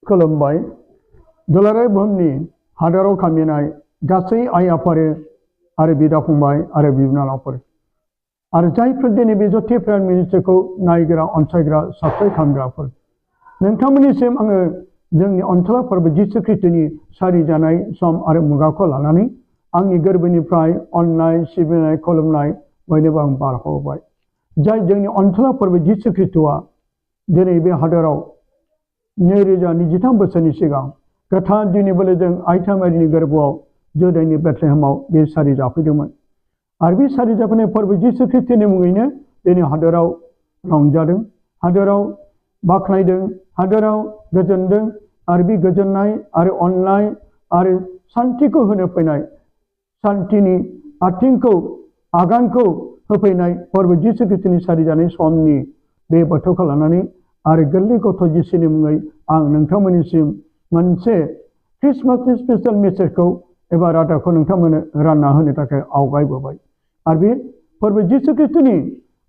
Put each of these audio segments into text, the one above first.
खुलुमबाय दुलाराय बुहुमनि हादोराव खामिनाय गासै आइ आफादोर आरो बिदा फंबाय आरो बिनानावफोर आरो जायफोर दिनै बे जथि प्राइम मिनिस्टारखौ नायग्रा अनसायग्रा साबस्क्राइब खालामग्राफोर नोंथांमोननिसिम आङो जोंनि अनसला फोरबो जिसु ख्रिस्टनि सारि जानाय सम आरो मुगाखौ लानानै आंनि गोरबोनिफ्राय अननाय सिबिनाय खुलुमनाय बयनोबो आं बारहोबाय जाय जोंनि अनसला फोरबो जिसु ख्रिस्टआ दिनै बे हादोराव 2023 बोसोरनि सिगां गोथार दिनै बोलोजों आइथा मारिनि गोरबोआव जुदाइनि बेथलेहेमाव बे सारि जाफैदोंमोन आरो बे सारि जाफैनाय फोरबो जिसु ख्रिस्टनि मुङैनो दिनै हादोराव रंजादों हादोराव बाख्नायदों हादोराव गोजोनदों आरो बे गोजोननाय आरो अननाय आरो सान्थिखौ होनो फैनाय सान्थिनि आथिंखौ आगानखौ होफैनाय फोरबो जिसु ख्रिस्टनि सारि जानाय समनि बे बोथोरखौ लानानै आरो गोरलै गथ' जिसुनि मुङै आं नोंथांमोननिसिम मोनसे ख्रिस्टमासनि स्पेशेल मेसेजखौ एबा रादाबखौ नोंथांमोननो रानना होनो थाखाय आवगायबोबाय आरो बे फोरबो जिसु ख्रिस्टनि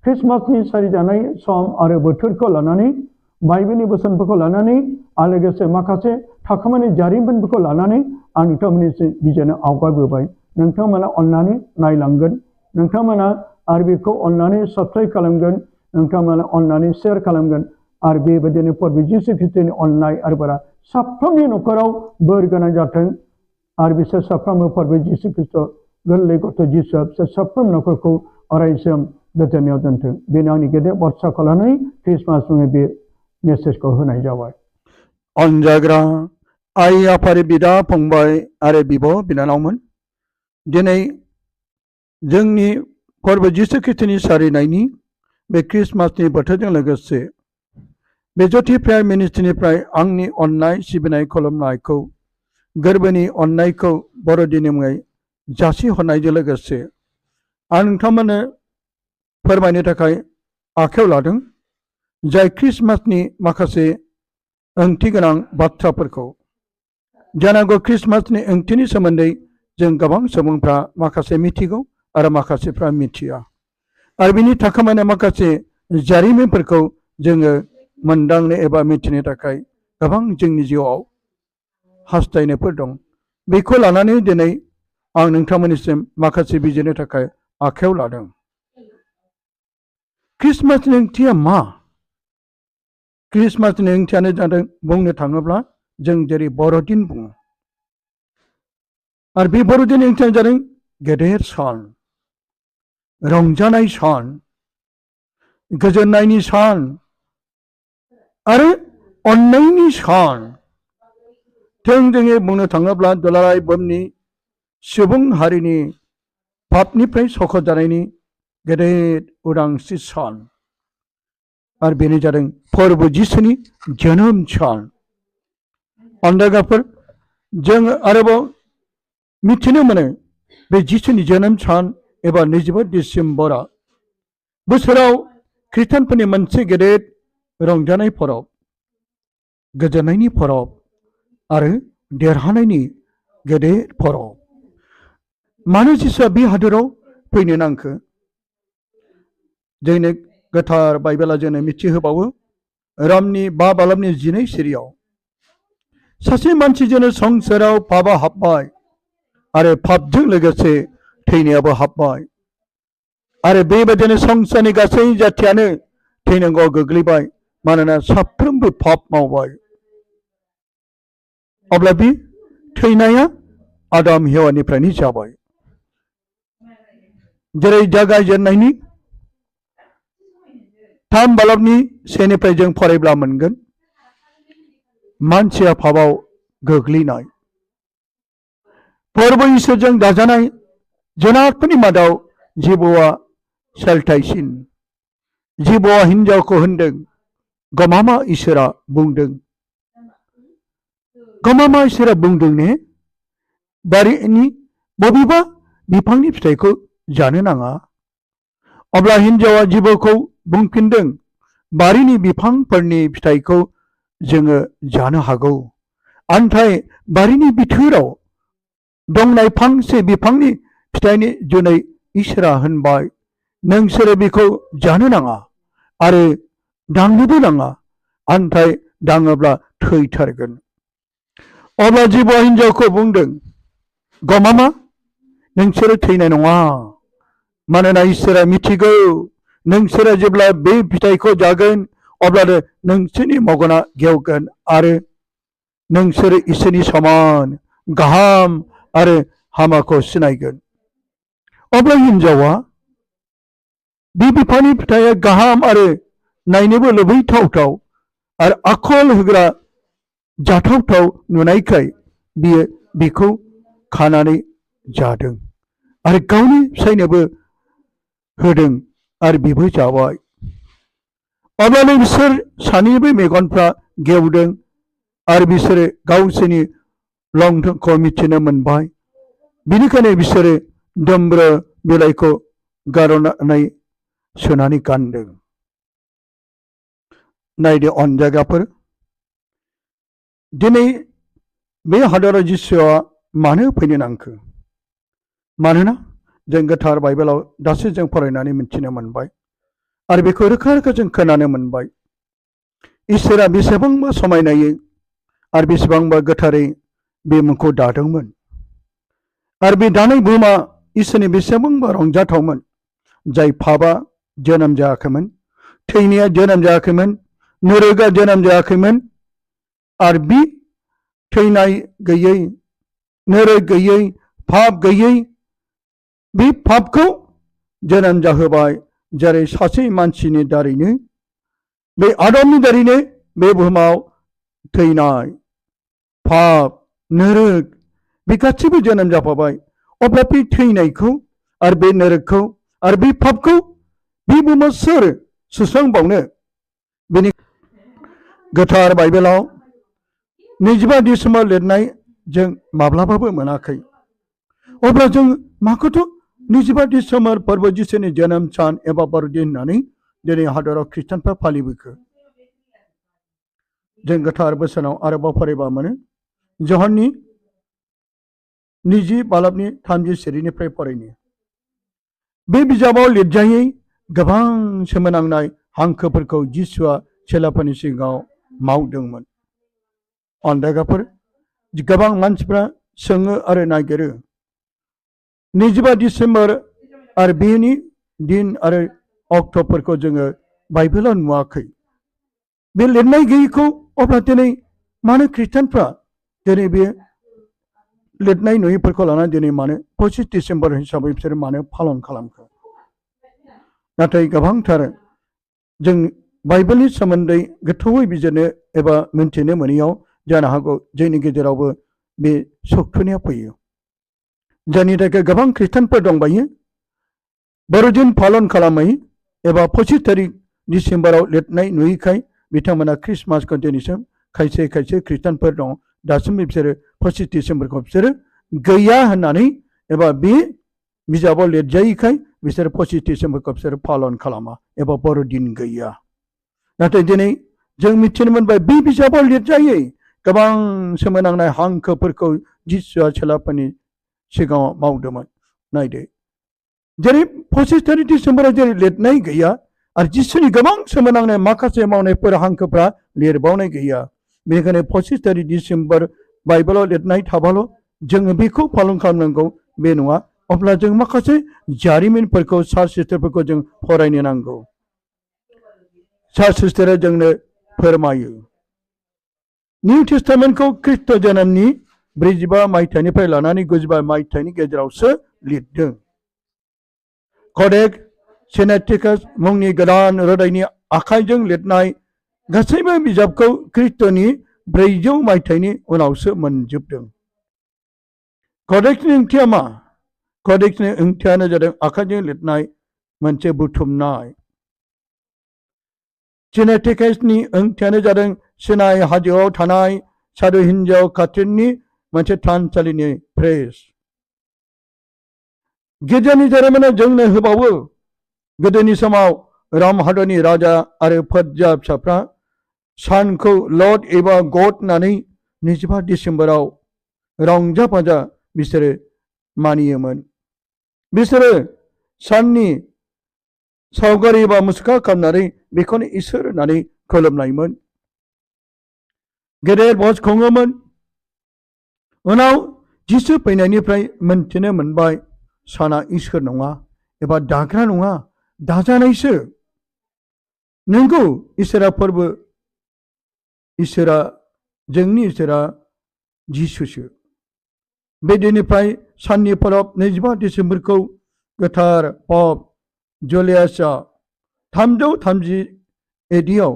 ख्रिस्टमासनि सारि जानाय सम आरो बोथोरखौ लानानै बाइबेलनि बोसोनफोरखौ लानानै आरो लोगोसे माखासे थाखोमानाय जारिमिनफोरखौ लानानै आं नोंथांमोननिसिम बिजिरनो आवगायबोबाय नोंथांमोना अननानै नायलांगोन नोंथांमोना आरो बेखौ अननानै साबस्क्राइब खालामगोन नोंथांमोना अननानै शेयार खालामगोन आरो बेबायदिनो फोरबो जिसु ख्रिस्टनि अननाय आरो बारा साफ्रोमनि न'खराव बोर गोनां जाथों आरो बिसोर साफ्रोमबो फोरबो जिसु ख्रिस्ट गोरलै गथ' जिसुआ बिसोर साफ्रोम न'खरखौ अरायसम गोजोननायाव दोनथों बेनो आंनि गेदेर बाथ्राखौ लानानै ख्रिस्टमास मुङै बे मेसेजखौ होनाय जाबाय अनजाग्रा आइ आफाद बिदा फंबाय आरो बिब' बिनानावमोन दिनै जोंनि फोरबो जिसु ख्रिस्टनि सारिनायनि बे ख्रिस्टमासनि बोथोरजों लोगोसे बे जथि प्राइम मिनिस्टारनिफ्राय आंनि अननाय सिबिनाय खुलुमनायखौ गोरबोनि अननायखौ बर'दिननि मुङै जासिहरनायजों लोगोसे आं नोंथांमोननो फोरमायनो थाखाय आखायाव लादों जाय ख्रिस्टमासनि माखासे ओंथि गोनां बाथ्राफोरखौ जानांगौ ख्रिस्टमासनि ओंथिनि सोमोन्दै जों गोबां सुबुंफ्रा माखासे मिथिगौ आरो माखासेफ्रा मिथिया आरो बिनि थाखोमानाय माखासे जारिमिनफोरखौ जोङो मोनदांनो एबा मिथिनो थाखाय गोबां जोंनि जिउआव हास्थायनायफोर दं बेखौ लानानै दिनै आं नोंथांमोननिसिम माखासे बिजिरनो थाखाय आखायाव लादों ख्रिस्टमासनि ओंथिया मा ख्रिस्टमासनि ओंथियानो जादों बुंनो थाङोब्ला जों जेरै बर'दिन बुङो आरो बे बर'दिननि ओंथियानो जादों गेदेर सान रंजानाय सान गोजोननायनि सान आरो अननायनि सान थोंजोङै बुंनो थाङोब्ला दुलाराय बुहुमनि सुबुं हारिनि पापनिफ्राय सख'जानायनि गेदेर उदांस्रि सान आरो बेनो जादों फोरबो जिसुनि जोनोम सान अनजाग्राफोर जों आरोबाव मिथिनो मोनो बे जिसुनि जोनोम सान एबा 24 डिसेम्बरा बोसोराव ख्रिस्टानफोरनि मोनसे गेदेर रंजानाय फोरब गोजोननायनि फोरब आरो देरहानायनि गेदेर फोरब मानो जिसुआ बे हादोराव फैनो नांखो जोंनो गोथार बाइबेला जोंनो मिथिहोबावो रमनि 5 बालाबनि 12 सिरियाव सासे मानसिजोंनो संसाराव पापआ हाबबाय आरो पापजों लोगोसे थैनायाबो हाबबाय आरो बेबायदिनो संसारनि गासै जाथियानो थैनांगौआव गोग्लैबाय मानोना साफ्रोमबो पाप मावबाय अब्ला बे थैनाया आदाम हेवानिफ्रायनो जाबाय जेरै जागायजेननायनि 3 बालाबनि 1 निफ्राय जों फरायब्ला मोनगोन मानसिया पापआव गोग्लैनाय फोरबो इसोरजों दाजानाय जुनारफोरनि मादाव जिबौआ सेलथायसिन जिबौआ हिन्जावखौ होनदों गमामा इसोरा बुंदों गमामा इसोरा बुंदों ने बारिनि बबेबा बिफांनि फिथाइखौ जानो नाङा अब्ला हिन्जावआ जिबौखौ बुंफिनदों बारिनि बिफांफोरनि फिथाइखौ जोङो जानो हागौ आन्थाय बारिनि बिथोराव दंनाय फांसे बिफांनि फिथाइनि जुनै इसोरा होनबाय नोंसोरो बेखौ जानो नाङा आरो दांनोबो नाङा आन्थाय दाङोब्ला थैथारगोन अब्ला जिबौआ हिन्जावखौ बुंदों, गमामा, नोंसोरो थैनाय नङा, मानोना इसोरा मिथिगौ नोंसोरो जेब्ला बे फिथाइखौ जागोन अब्लानो नोंसोरनि मेगना गेवगोन आरो नोंसोरो इसोरनि समान गाहाम आरो हामाखौ सिनायगोन। अब्ला हिन्जावा बे बिफांनि फिथाइया गाहाम आरो नायनोबो लुबैथावथाव आरो आखल होग्रा जाथावथाव नुनायखाय बियो बेखौ खानानै जादों आरो गावनि फिसायनोबो होदों आरो बिबो जाबाय। अब्लानो बिसोर सानैबो मेगनफ्रा गेवदों आरो बिसोरो गावसोरनि लंथंखौ मिथिनो मोनबाय। बिनिखायनो बिसोरो दम्ब्र बिलाइखौ गारनानै सोनानै गानदों। नायदो अनजायगाफोर, दिनै बे हादराव जिसुआ मानो फैनो नांखो? मानोना जों गोथार बाइबेलाव दासो जों फरायनानै मिथिनो मोनबाय आरो बेखौ रोखा रोखा जों खोनानो मोनबाय। इसोरा बेसेबांबा समायनायै आरो बेसेबांबा गोथारै बे मुंखौ दादोंमोन आरो बे दानाय बुहुमा इसोरनि बेसेबांबा रंजाथावमोन। जाय पापआ जोनोम जायाखैमोन, थैनाया जोनोम जायाखैमोन, नोरोगा जोनोम जायाखैमोन आरो बे थैनाय गैयै, नोरोग गैयै, पाप गैयै बे पापखौ जोनोम जाहोबाय। जेरै सासे मानसिनि दारैनो, बे आदमनि दारैनो बे बुहुमाव थैनाय, पाप, नोरोग बे गासैबो जोनोम जाफाबाय। अब्ला बे थैनायखौ आरो बे नोरोगखौ आरो बे पापखौ बे बुहुमाव सोर सुस्रांबावनो? बेनि गोथार बाइबेलाव 25 डिसेम्बर लिरनाय जों माब्लाबाबो मोनाखै। अब्ला जों माखौथ' 25 डिसेम्बर फोरबो जिसुनि जोनोम सान एबा बर'दिन होननानै दिनै हादराव ख्रिस्टानफ्रा फालिबोखो? जों गोथार बोसोनाव आरोबाव फरायबा मोनो, जहननि 20 बालाबनि 30 सिरिनिफ्राय फरायनो। बे बिजाबाव लिरजायै गोबां सोमोनांनाय हांखोफोरखौ जिसुआ चेलाफोरनि सिगाङाव मावदोंमोन। अनदायगाफोर, गोबां मानसिफ्रा सोङो आरो नागिरो, 25 डिसेम्बर आरो बेनि दिन आरो अक्ट'फोरखौ जोङो बाइबेलाव नुवाखै। बे लिरनाय गैयैखौ अब्ला दिनै मानो ख्रिस्टानफ्रा दिनै बे लिरनाय नुयैफोरखौ लानानै दिनै मानो 25 डिसेम्बर हिसाबै बिसोर मानो पालन खालामखो? नाथाय गोबांथार जों बाइबेलनि सोमोन्दै गोथौयै बिजिरनो एबा मिन्थिनो मोनैयाव जानो हागौ जोंनि गेजेरावबो बे सौथुनाया फैयो। जायनि थाखाय गोबां ख्रिस्टानफोर दंबायो बर'दिन पालन खालामै एबा 25 तारिख डिसेम्बराव लिरनाय नुयैखाय बिथांमोना ख्रिस्टमासखौ दिनैसिम खायसे खायसे ख्रिस्टानफोर दं दासिमबो बिसोरो 25 डिसेम्बरखौ बिसोरो गैया होननानै एबा बे बिजाबाव लिरजायैखाय बिसोर 25 डिसेम्बरखौ बिसोर पालन खालामा एबा बर'दिन गैया। नाथाय दिनै जों मिथिनो मोनबाय बे बिजाबाव लिरजायै गोबां सोमोनांनाय हांखोफोरखौ जिसुआ चेलाफोरनि सिगाङाव मावदोंमोन। नायदो, जेरै 25 तारिख डिसेम्बराव जेरै लिरनाय गैया आरो जिसुनि गोबां सोमोनांनाय माखासे मावनायफोर हांखोफ्रा लिरबावनाय गैया। बेनिखायनो 25 तारिख डिसेम्बर बाइबेलाव लिरनाय थाबाल' जोङो बेखौ पालन खालामनांगौ बे नङा। अब्ला जों माखासे जारिमिनफोरखौ चार्च हिस्ट्रिफोरखौ जों फरायनो नांगौ। चार्च हिस्ट्रिया जोंनो फोरमायो निउ टेस्टामेन्टखौ ख्रिस्ट जोनोमनि 45 मायथाइनिफ्राय लानानै 95 मायथाइनि गेजेरावसो लिरदों। कडेक्स सिनेक्टिकास मुंनि गोदान रोदायनि आखाइजों लिरनाय गासैबो बिजाबखौ ख्रिस्ट'नि 400 मायथाइनि उनावसो मोनजोबदों। कडेक्सनि ओंथिया मा? कडेक्सनि ओंथियानो जादों आखाइजों लिरनाय मोनसे बुथुमनाय। सिनेक्टिकासनि ओंथियानो जादों सिनाइ हाजोआव थानाय सादु हिन्जाव काथरिननि मोनसे थानसालिनि प्रेस। गिर्जानि जारिमिना जोंनो होबावो गोदोनि समाव राम हादरनि राजा आरो फोरजा फिसाफ्रा सानखौ लर्ड एबा गड होननानै 25 डिसेम्बराव रंजा बाजा बिसोरो मानियोमोन। बिसोरो साननि सावगारि एबा मुसुखा खालामनानै बेखौनो इसोर होननानै खुलुमनायमोन। गेदेर भज खुङोमोन। उनाव जिसु फैनायनिफ्राय मोनथिनो मोनबाय साना इसोर नङा एबा दाग्रा नङा दाजानायसो। नोंगौ इसोरा फोरबो, इसोरा जोंनि इसोरा जिसुसो। बे दिननिफ्राय साननि परब 25 डिसेम्बरखौ गोथार पप जुलियासआ 330 एडियाव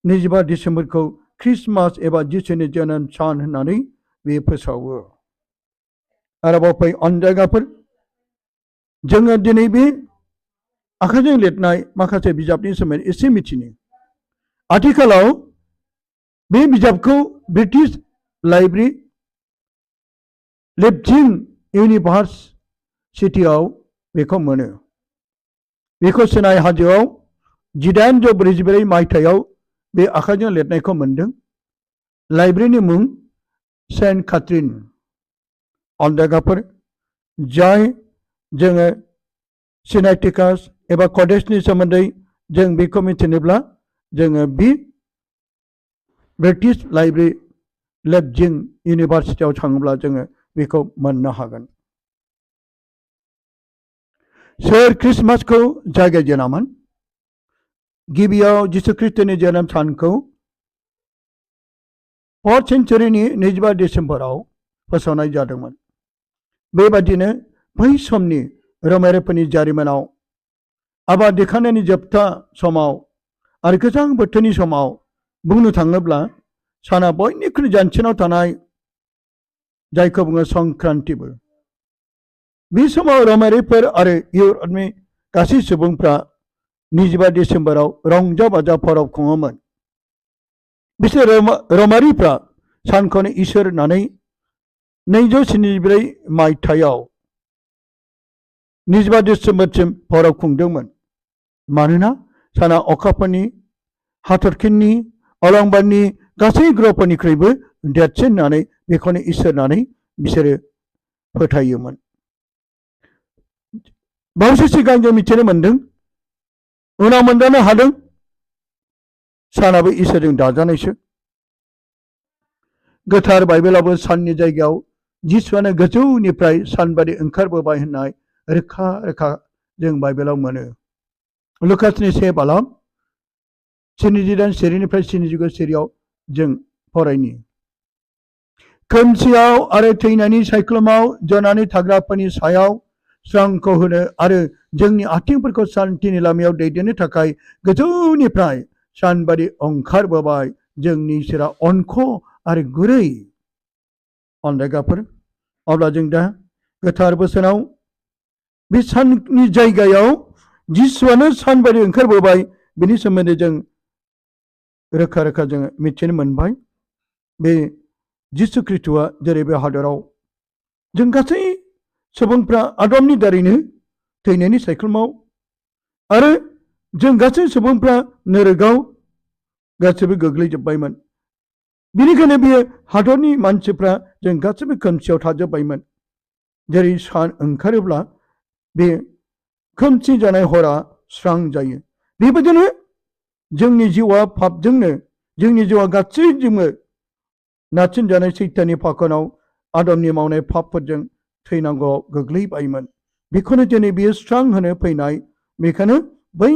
25 डिसेम्बरखौ ख्रिस्टमास एबा जिसुनि जोनोम सान होननानै बे फोसावो। आरोबाव फै अनजायगाफोर, जोङो दिनै बे आखाइजों लिरनाय माखासे बिजाबनि सोमोन्दै एसे मिथिनो। आथिखालाव बे बिजाबखौ ब्रिटिश लाइब्रेरि लेपजिं इउनिभार्सिटियाव बेखौ मोनो। बेखौ सिनाइ हाजोआव 1844 मायथाइयाव बे आखाइजों लिरनायखौ मोनदों। लाइब्रेरिनि मुं सेन्ट काथरिन। अनजायगाफोर, जाय जोङो सिनाइटिकास एबा कडेसनि सोमोन्दै जों बेखौ मिथिनोब्ला जोङो बे ब्रिटिश लाइब्रेरि लेपजिं इउनिभार्सिटियाव थाङोब्ला जोङो बेखौ मोननो हागोन। सोर ख्रिस्टमासखौ जागायजेनामोन? गिबियाव जिसु ख्रिस्टनि जोनोम सानखौ 4th सेन्चुरिनि 25 डिसेम्बराव फोसावनाय जादोंमोन। बेबादिनो बै समनि रमारिफोरनि जारिमिनाव आबाद दिखांनायनि जोबथा समाव आरो गोजां बोथोरनि समाव बुंनो थाङोब्ला साना बयनिख्रुइ जानसिनाव थानाय, जायखौ बुङो संक्रान्तिबो। बे समाव रमारिफोर आरो इउर'पनि गासै सुबुंफ्रा 25 डिसेम्बराव रंजा बाजा परब खुङोमोन। बिसोर रमारिफ्रा सानखौनो इसोर होननानै 274 मायथाइयाव 25 डिसेम्बरसिम परब खुंदोंमोन। मानोना साना अखाफोरनि, हाथरखिनि, अलंबारनि गासै ग्रहफोरनिख्रुइबो देरसिन होननानै बेखौनो इसोर होननानै बिसोरो फोथायोमोन। बावैसो सिगां जों मिथिनो मोनदों, उनाव मोनदांनो हादों, सानाबो इसोरजों दाजानायसो। गोथार बाइबेलावबो साननि जायगायाव जिसुआनो गोजौनिफ्राय सानबादि ओंखारबोबाय होननाय रोखा रोखा जों बाइबेलाव मोनो। लुकासनि 1 बालाम 78 सेरिनिफ्राय 79 सेरियाव जों फरायनि। खोमसियाव आरो थैनायनि सायख्लुमाव जनानै थाग्राफोरनि सायाव स्रांखौ होनो आरो जोंनि आथिंफोरखौ सान्थिनि लामायाव दैदेननो थाखाय गोजौनिफ्राय सानबादि ओंखारबोबाय जोंनि इसोरा अनख' आरो गुरै। अनजायगाफोर, अब्ला जों दा गोथार बोसोनाव बे साननि जायगायाव जिसुआनो सानबादि ओंखारबोबाय, बिनि सोमोन्दै जों रोखा रोखा जोङो मिथिनो मोनबाय। बे जिसु ख्रिस्ट'आ जेरै बे हादराव जों गासै सुबुंफ्रा आदमनि दारैनो थैनायनि सायख्लुमाव आरो जों गासै सुबुंफ्रा नोरोगाव गासैबो गोग्लैजोब्बायमोन। बेनिखायनो बे हादरनि मानसिफ्रा जों गासैबो खोमसियाव थाजोब्बायमोन। जेरै सान ओंखारोब्ला बे खोमसि जानाय हरा स्रां जायो, बेबायदिनो जोंनि जिउआ पापजोंनो, जोंनि जिउआ गासैजोंबो नारसिनजानाय सैताननि फाखनाव आदमनि मावनाय पापफोरजों थैनांगौआव गोग्लैबायमोन। बेखौनो दिनै बियो स्रां होनो फैनाय। बेखायनो बै